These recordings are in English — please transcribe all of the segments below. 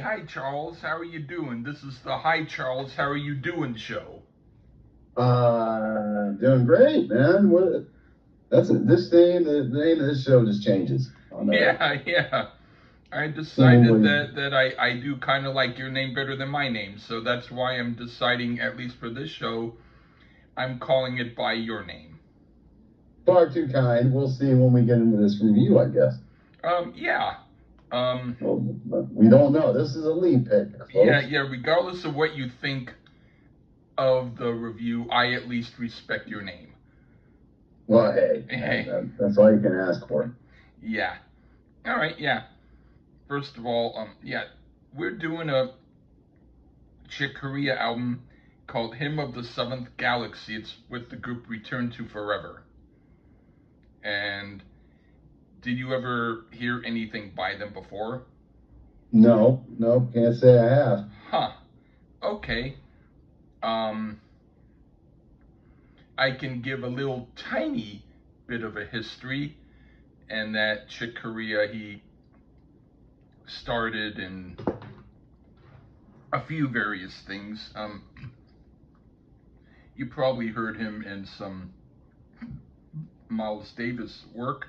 Hi Charles, how are you doing? This is the Hi Charles, how are you doing show. Doing great, man. What? That's it. This name. The name of this show just changes on Yeah. I decided seemingly. that I do kind of like your name better than my name, so that's why I'm deciding, at least for this show, I'm calling it by your name. Far too kind. We'll see when we get into this review, I guess. Yeah. Um, Well, we don't know. This is a lead pick, yeah, folks. yeah, regardless of what you think of the review, I at least respect your name. Well, hey, Hey, that's all you can ask for. yeah. All right, yeah. First of all, yeah, we're doing a Chick Corea album called Hymn of the Seventh Galaxy. It's with the group Return to Forever. And did you ever hear anything by them before? No, no, can't say I have. Huh. Okay. Um, I can give a little tiny bit of a history, and that Chick Corea, he started in a few various things. You probably heard him in some Miles Davis work,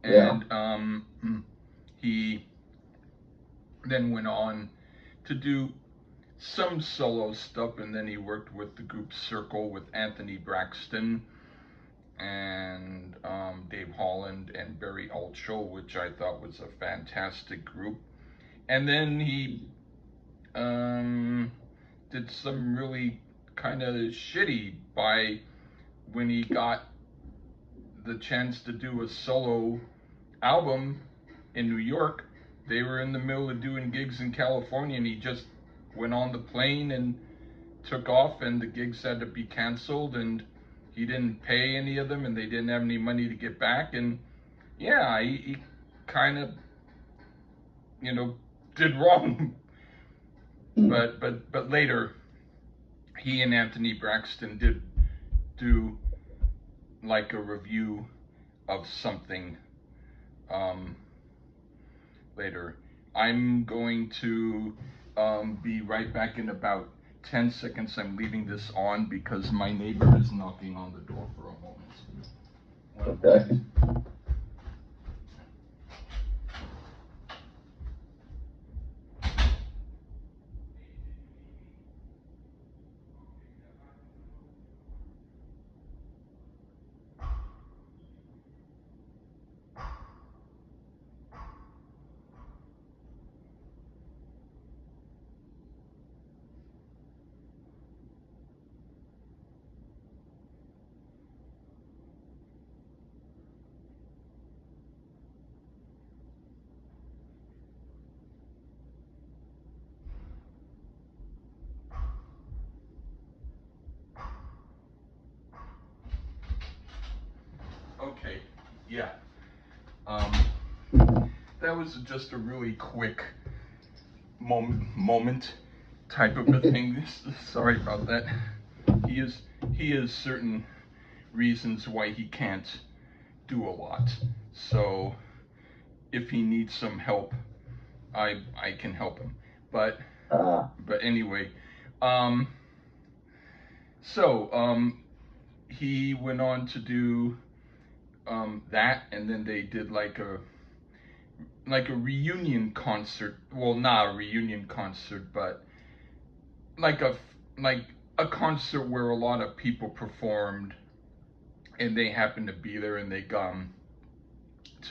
Yeah. and he then went on to do some solo stuff, and then he worked with the group Circle with Anthony Braxton and Dave Holland and Barry Altschul, which I thought was a fantastic group. And then he um, did some really kind of shitty by when he got the chance to do a solo album in New York. They were in the middle of doing gigs in California, and he just went on the plane and took off, and the gigs had to be canceled, and he didn't pay any of them, and they didn't have any money to get back. And yeah, he kind of, you know, did wrong. Hmm. But later, he and Anthony Braxton did do like a review of something um, later. I'm going to be right back in about 10 seconds. I'm leaving this on because my neighbor is knocking on the door for a moment. One moment. Okay. Okay, yeah. Um, that was just a really quick moment type of a thing. Sorry about that. He is he has certain reasons why he can't do a lot. So if he needs some help, I can help him. But Ah, but anyway, um, so he went on to do that, and then they did like a reunion concert. Well, not a reunion concert, but like a like a concert where a lot of people performed, and they happened to be there, and they come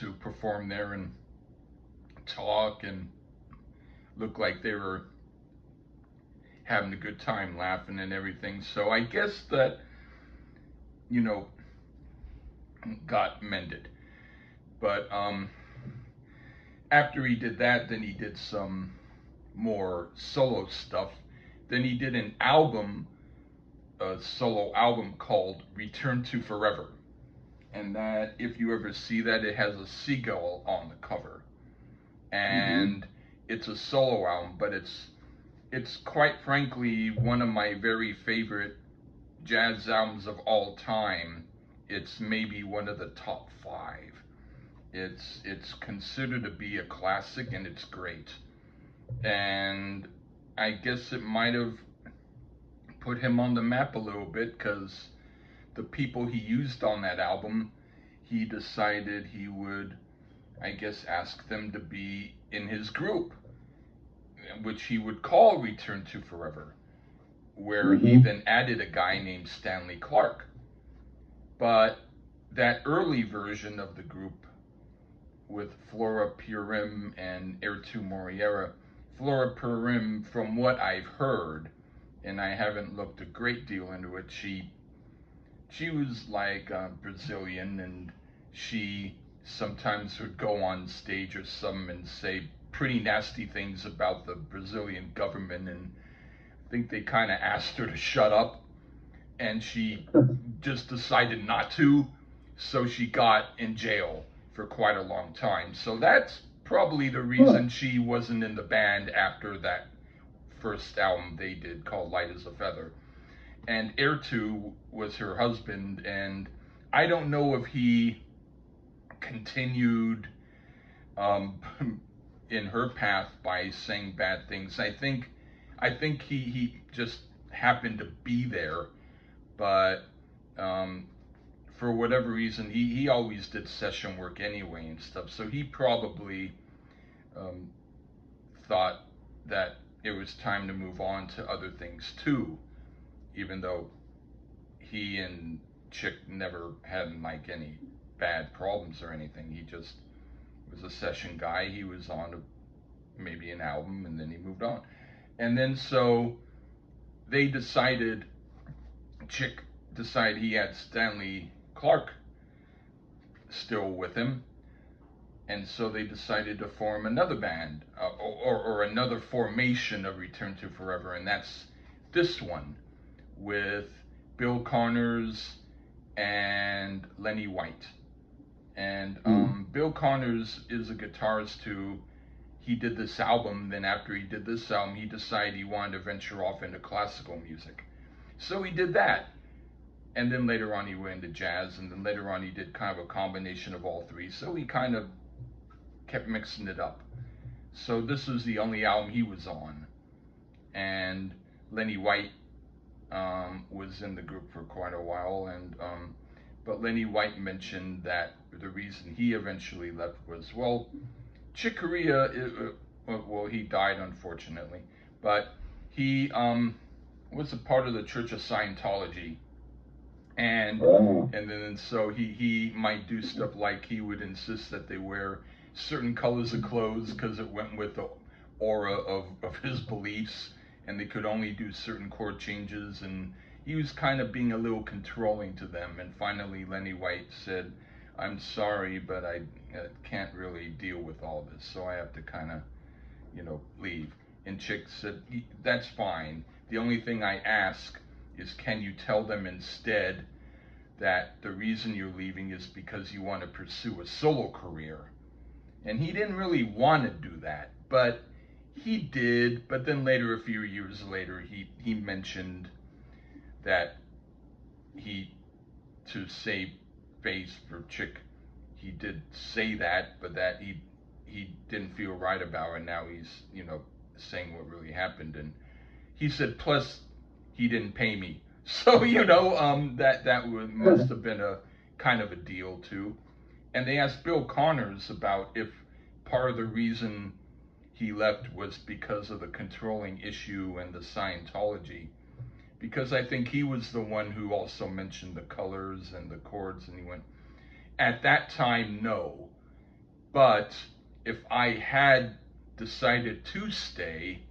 to perform there and talk and look like they were having a good time, laughing and everything. So I guess that you know got mended. But after he did that, then he did some more solo stuff. Then he did an album, a solo album called Return to Forever. And that, if you ever see that, it has a seagull on the cover. hmm. And it's a solo album, but it's quite frankly one of my very favorite jazz albums of all time. It's maybe one of the top five. It's considered to be a classic, and it's great. And I guess it might have put him on the map a little bit because the people he used on that album, he decided he would, I guess, ask them to be in his group, which he would call Return to Forever, where he Mm-hmm. then added a guy named Stanley Clark. But that early version of the group with Flora Purim and Ertu Moriera, Flora Purim, from what I've heard, and I haven't looked a great deal into it, she was like Brazilian, and she sometimes would go on stage or something and say pretty nasty things about the Brazilian government, and I think they kind of asked her to shut up, and she just decided not to, so she got in jail for quite a long time. So that's probably the Huh. reason she wasn't in the band after that first album they did called Light as a Feather. And Ertu was her husband, and I don't know if he continued um, in her path by saying bad things. I think he just happened to be there, but um, for whatever reason, he always did session work anyway and stuff. So he probably um, thought that it was time to move on to other things too, even though he and Chick never had like any bad problems or anything. He just was a session guy. He was on maybe an album and then he moved on. And then so they decided, Chick decided he had Stanley Clark still with him, and so they decided to form another band or another formation of Return to Forever, and that's this one with Bill Connors and Lenny White. And Mm. Bill Connors is a guitarist who he did this album. Then after he did this album, he decided he wanted to venture off into classical music, so he did that. And then later on, he went into jazz, and then later on, he did kind of a combination of all three. So he kind of kept mixing it up. So this was the only album he was on, and Lenny White was in the group for quite a while, and but Lenny White mentioned that the reason he eventually left was, well, Chick Corea, well, he died unfortunately, but he was a part of the Church of Scientology, and Wow. and then so he might do stuff like he would insist that they wear certain colors of clothes because it went with the aura of his beliefs, and they could only do certain chord changes, and he was kind of being a little controlling to them. And finally Lenny White said, I'm sorry, but I can't really deal with all this, so I have to kind of, leave. And Chick said, that's fine. The only thing I ask is, can you tell them instead that the reason you're leaving is because you want to pursue a solo career? And he didn't really want to do that, but he did. But then later, a few years later, he mentioned that he, to save face for Chick, he did say that, but that he didn't feel right about it. Now he's, saying what really happened. And he said, plus he didn't pay me. So that must have been a kind of a deal too. And they asked Bill Connors about if part of the reason he left was because of the controlling issue and the Scientology, because I think he was the one who also mentioned the colors and the chords, and he went, at that time, no, but if I had decided to stay,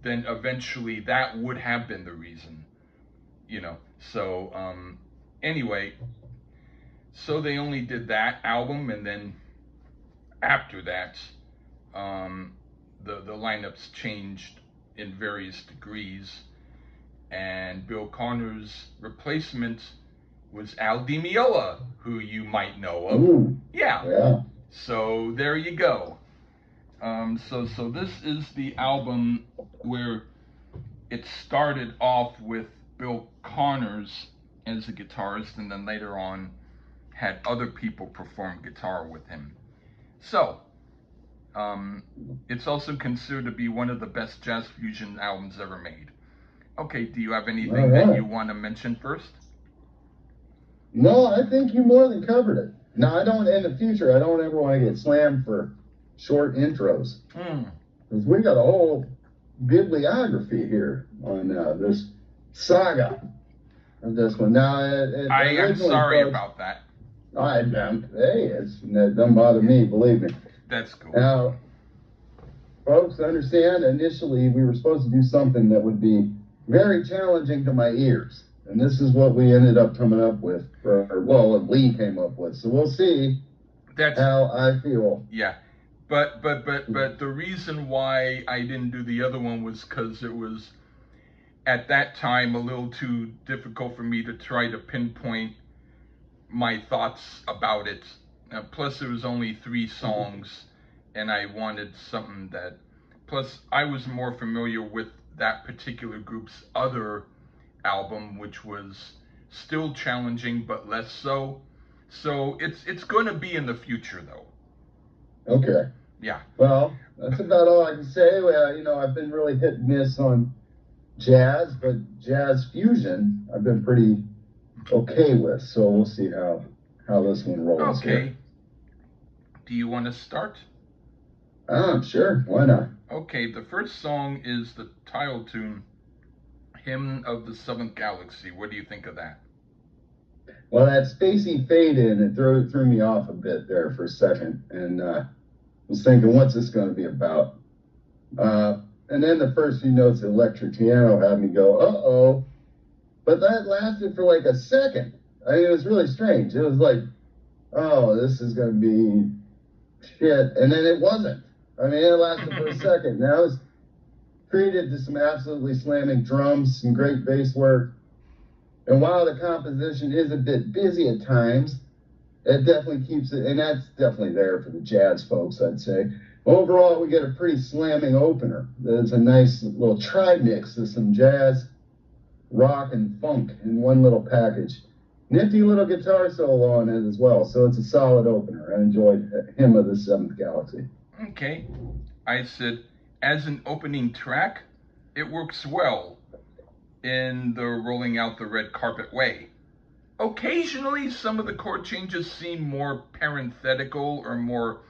then eventually that would have been the reason, So anyway, so they only did that album, and then after that, um, the lineups changed in various degrees, and Bill Connors' replacement was Al Di Meola, who you might know of. Mm. Yeah. Yeah. So there you go. So this is the album where it started off with Bill Connors as a guitarist, and then later on had other people perform guitar with him. So It's also considered to be one of the best jazz fusion albums ever made. Okay, do you have anything that you want to mention first? No, I think you more than covered it. Now, I don't, in the future, I don't ever want to get slammed for short intros. Because we got a whole bibliography here on this saga of this one. Now, I am sorry about that. That doesn't bother me, believe me. That's cool. Now, folks, understand, initially we were supposed to do something that would be very challenging to my ears. And this is what we ended up coming up with, what Lee came up with. So we'll see how I feel. Yeah. But the reason why I didn't do the other one was because it was, at that time, a little too difficult for me to try to pinpoint my thoughts about it. Plus, it was only 3 songs, and I wanted something that... Plus, I was more familiar with that particular group's other album, which was still challenging, but less so. So it's going to be in the future, though. Okay. Yeah. Well, that's about all I can say. I've been really hit and miss on jazz, but jazz fusion I've been pretty okay with. So we'll see how this one rolls. Okay. Here. Do you want to start? Sure. Why not? Okay, the first song is the title tune, Hymn of the Seventh Galaxy. What do you think of that? Well, that spacey fade in, it threw me off a bit there for a second. And was thinking, what's this going to be about? And then the first few notes of electric piano had me go, uh-oh. But that lasted for like a second. I mean, it was really strange. It was like, oh, this is going to be shit. And then it wasn't. I mean, it lasted for a second. Now I was treated to some absolutely slamming drums, some great bass work. And while the composition is a bit busy at times, it definitely keeps it, and that's definitely there for the jazz folks, I'd say. Overall, we get a pretty slamming opener. There's a nice little tri-mix of some jazz, rock, and funk in one little package. Nifty little guitar solo on it as well, so it's a solid opener. I enjoyed Hymn of the Seventh Galaxy. Okay. I said, as an opening track, it works well in the rolling out the red carpet way. Occasionally, some of the chord changes seem more parenthetical or more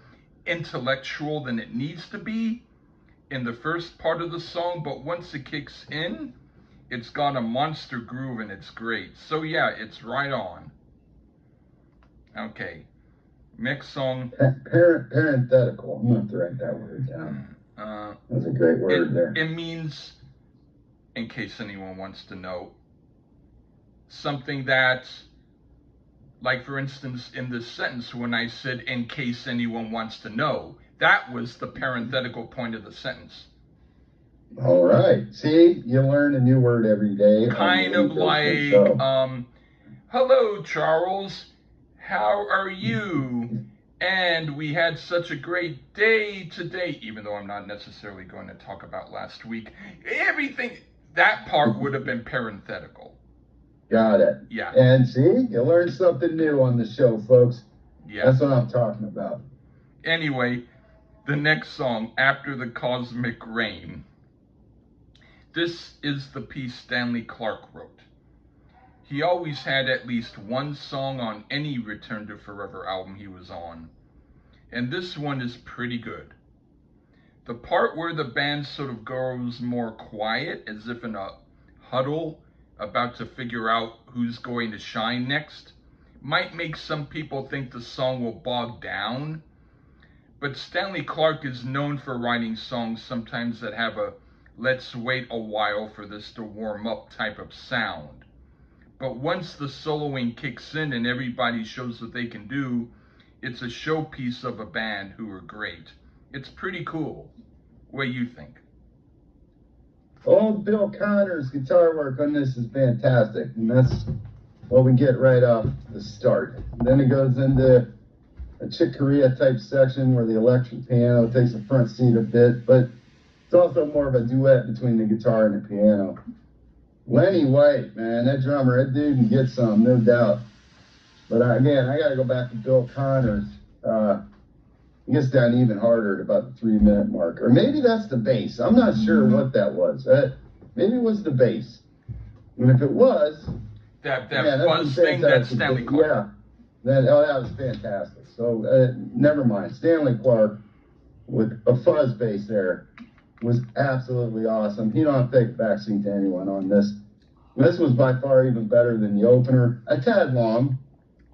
intellectual than it needs to be in the first part of the song, but once it kicks in, it's got a monster groove and it's great. So yeah, it's right on. Okay. Next song. Parenthetical. I'm going to have to write that word down. That's a great word there. It means, in case anyone wants to know, something that, like for instance, in this sentence, when I said, in case anyone wants to know, that was the parenthetical point of the sentence. All right. See, you learn a new word every day. Kind of like, hello, Charles. How are you? And we had such a great day today, even though I'm not necessarily going to talk about last week. Everything, that part would have been parenthetical. Got it. Yeah. And see, you learned something new on the show, folks. Yeah. That's what I'm talking about. Anyway, the next song, After the Cosmic Rain. This is the piece Stanley Clarke wrote. He always had at least one song on any Return to Forever album he was on. And this one is pretty good. The part where the band sort of goes more quiet, as if in a huddle, about to figure out who's going to shine next, might make some people think the song will bog down. But Stanley Clarke is known for writing songs sometimes that have a let's wait a while for this to warm up type of sound. But once the soloing kicks in and everybody shows what they can do, it's a showpiece of a band who are great. It's pretty cool. What do you think? Old Bill Connor's guitar work on this is fantastic, and that's what we get right off the start. Then it goes into a Chick Corea type section where the electric piano takes the front seat a bit, but it's also more of a duet between the guitar and the piano. Lenny White, man, that drummer, that dude can get some, no doubt. But again, I got to go back to Bill Connor's. It gets down even harder at about the 3-minute mark. Or maybe that's the bass. I'm not sure what that was. Maybe it was the bass. And if it was, that man, that's fuzz some thing, that fantastic. Stanley Clark. Yeah, that was fantastic. So never mind. Stanley Clark with a fuzz bass there was absolutely awesome. He don't have to take a backseat to anyone on this. This was by far even better than the opener. A tad long,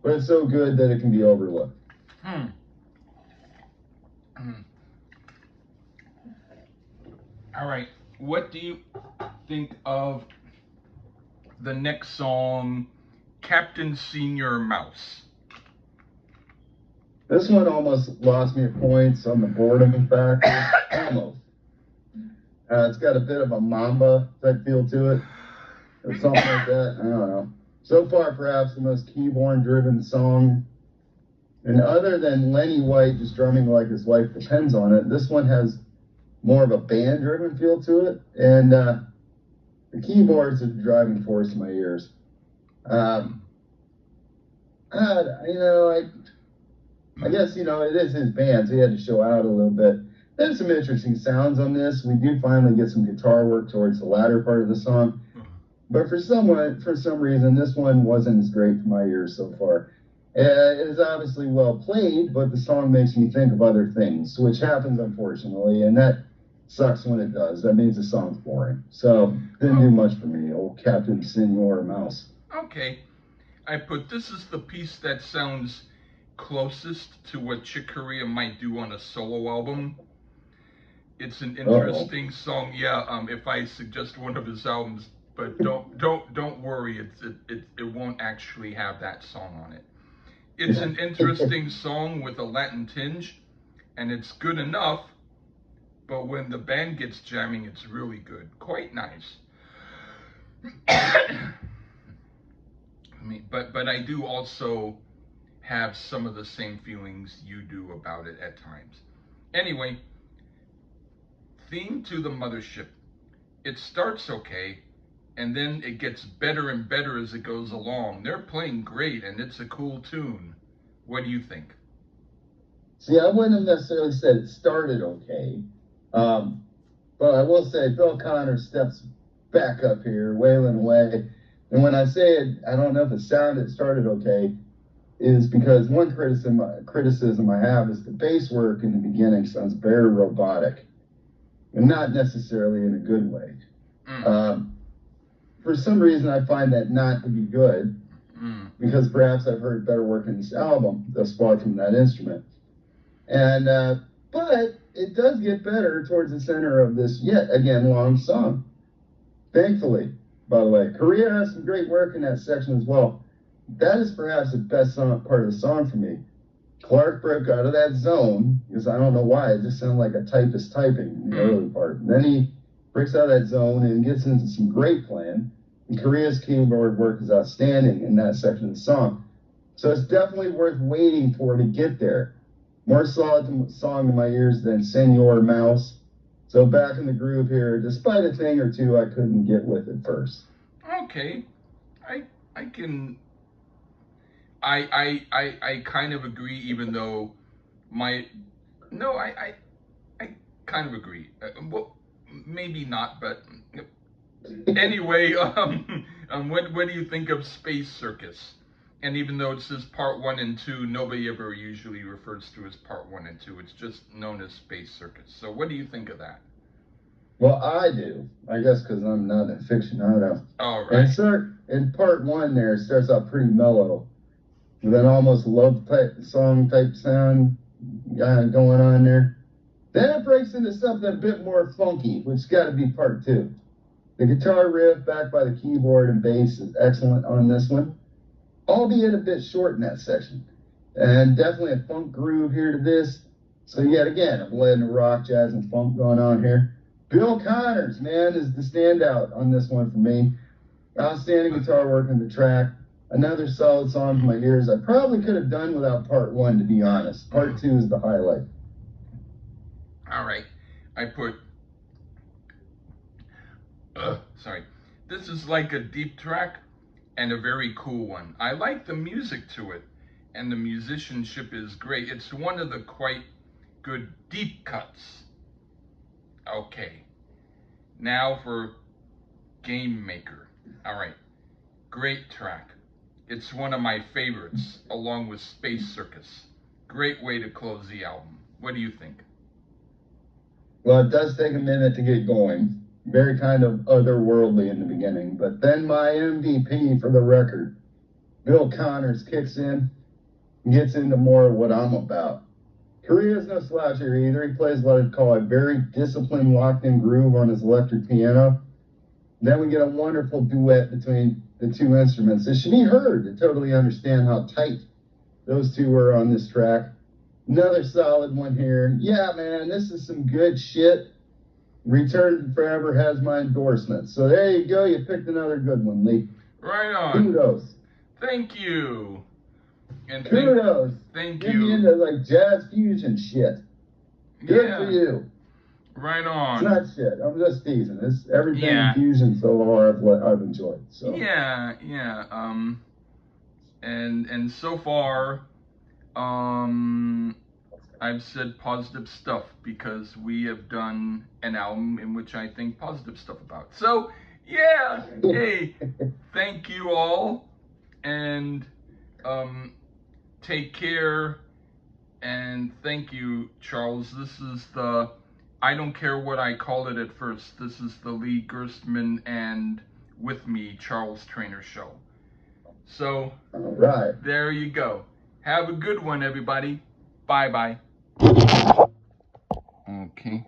but it's so good that it can be overlooked. All right, what do you think of the next song, Captain Senior Mouse? This one almost lost me points on the boredom factor. Almost. It's got a bit of a Mamba type feel to it, or something like that. I don't know. So far, perhaps the most keyboard-driven song. And other than Lenny White just drumming like his life depends on it, this one has more of a band-driven feel to it. And the keyboards are the driving force in my ears. I guess, it is his band, so he had to show out a little bit. There's some interesting sounds on this. We do finally get some guitar work towards the latter part of the song. But for some reason, this one wasn't as great for my ears so far. It is obviously well played, but the song makes me think of other things, which happens, unfortunately, and that sucks when it does. That means the song's boring. So, didn't do much for me, old Captain Senior Mouse. Okay. I put, this is the piece that sounds closest to what Chick Corea might do on a solo album. It's an interesting song. Yeah, if I suggest one of his albums, but don't worry, it won't actually have that song on it. It's an interesting song with a Latin tinge, and it's good enough, but when the band gets jamming, it's really good. Quite nice. But I do also have some of the same feelings you do about it at times. Anyway, theme to the Mothership. It starts okay, and then it gets better and better as it goes along. They're playing great, and it's a cool tune. What do you think? See, I wouldn't have necessarily said it started okay, but I will say Bill Connor steps back up here, wailing away. And when I say it, I don't know if it started okay, is because one criticism I have is the bass work in the beginning sounds very robotic, and not necessarily in a good way. For some reason, I find that not to be good, because perhaps I've heard better work in this album thus far from that instrument. And but it does get better towards the center of this yet again long song. Thankfully, by the way, Corea has some great work in that section as well. That is perhaps the best part of the song for me. Clark broke out of that zone, because I don't know why, it just sounded like a typist typing in the early part. And then he breaks out of that zone and gets into some great playing. And Korea's keyboard work is outstanding in that section of the song. So it's definitely worth waiting for to get there. More solid song in my ears than Senor Mouse. So back in the groove here, despite a thing or two I couldn't get with at first. Okay. I can... I kind of agree, even though I kind of agree. Well, maybe not, but anyway, what do you think of Space Circus? And even though it says part 1 and 2, nobody ever usually refers to as part 1 and 2. It's just known as Space Circus. So what do you think of that? Well, I do. I guess because I'm not a aficionado. All right. And in part 1 there, it starts out pretty mellow. With an almost love song type sound going on there. Then it breaks into something a bit more funky, which got to be part 2. The guitar riff backed by the keyboard and bass is excellent on this one, albeit a bit short in that section. And definitely a funk groove here to this. So yet again, a blend of rock, jazz, and funk going on here. Bill Connors, man, is the standout on this one for me. Outstanding guitar work on the track. Another solid song for my ears. I probably could have done without part 1, to be honest. Part 2 is the highlight. All right. I put... sorry. This is like a deep track and a very cool one. I like the music to it, and the musicianship is great. It's one of the quite good deep cuts. Okay, now for Game Maker. All right, great track. It's one of my favorites, along with Space Circus. Great way to close the album. What do you think? Well, it does take a minute to get going. Very kind of otherworldly in the beginning, but then my MVP for the record, Bill Connors, kicks in and gets into more of what I'm about. Korea's no slouch here either. He plays what I'd call a very disciplined, locked-in groove on his electric piano. Then we get a wonderful duet between the two instruments. It should be heard to totally understand how tight those two were on this track. Another solid one here. Yeah, man, this is some good shit. Return Forever has my endorsement. So there you go. You picked another good one, Lee. Right on. Kudos. Thank you. And Kudos. Thank You're you. into like jazz fusion shit. Good for you. Right on. It's not shit. I'm just teasing. It's everything fusion so far I've enjoyed. So yeah. And so far, I've said positive stuff because we have done an album in which I think positive stuff about. So yeah, hey, thank you all, and take care, and thank you, Charles. This is the, I don't care what I called it at first, this is the Lee Gerstmann and with me, Charles Traynor show. So, all right. There you go. Have a good one, everybody. Bye-bye. Okay.